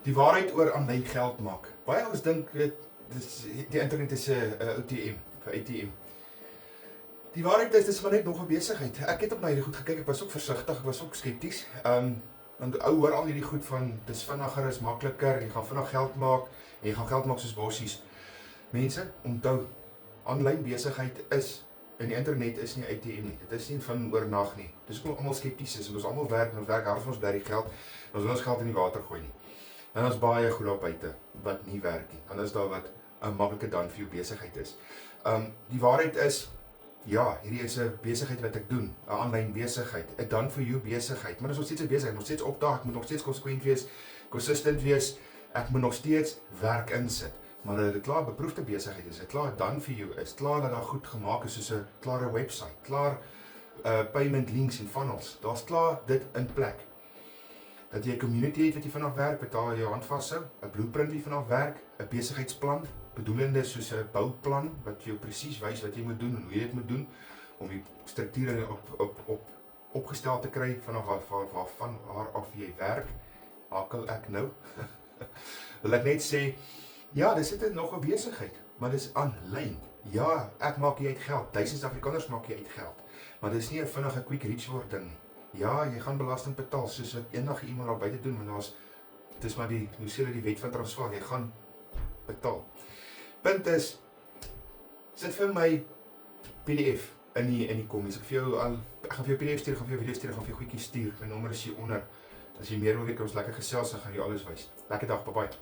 Die waarheid oor aanlyn geld maak. Baie ons dink die internet is 'n OTM, vir ATM. Die waarheid is, dis maar net nog 'n besigheid. Ek het op na hierdie goed gekyk, ek was ook versigtig, ek was ook skepties. Want ou hoor al hierdie goed van dis vinniger, is makliker, jy gaan vinnig geld maak, en jy gaan geld maak soos bossies. Mense, onthou, aanlyn besigheid is en die internet is nie ATM nie. Dit is nie van oornag nie. Dis hoekom almal skepties is en ons almal werk en ons werk hard vir ons bly die geld. Ons wil ons geld in die water gooi nie. Dan is baie goed daar buite wat nie werk nie. Dan is daar wat 'n maklike dan vir jou besigheid is. Die waarheid is, ja, hierdie is 'n besigheid wat ek doen, 'n aanlyn besigheid, 'n dan vir jou besigheid. Maar dit is nog steeds 'n besigheid, nog steeds opdaag, ek moet nog steeds konsekwent wees, consistent wees. Ek moet nog steeds werk insit. Maar dat dit klaar beproefde besigheid is, dit klaar dan vir jou is, klaar dat daar goed gemaak is soos 'n klare website, klaar payment links en funnels. Daar's klaar dit in plek. Dat jy 'n community het wat jy vanaf werk, wat daar jou hand vashou, 'n blueprint wat jy vanaf werk, 'n besigheidsplan, bedoelende soos 'n bouplan wat jou presies wys wat jy moet doen en hoe jy dit moet doen om die strukture opgestel te kry vanaf waar af jy werk. Hakel ek nou. Wil ek net sê, ja, dis dit nog 'n besigheid, maar dis aanlyn. Ja, ek maak jy uit geld. Duisende Afrikaners maak jy uit geld. Maar dis nie 'n vinnige quick rich word ding nie. Ja, jy gaan belasting betaal soos wat enige iemand daar buite doen, maar dis maar hoe sê hulle die wet van Transvaal, jy gaan betaal. Punt is, sit vir my PDF in die kommies. Ek gaan vir jou PDF stuur, ek gaan vir jou video stuur, ek gaan vir jou goedjies stuur. My nommer is hier onder. As jy meer wil weet, kan ons lekker gesels, dan gaan jy alles wys. Lekker dag, bye bye.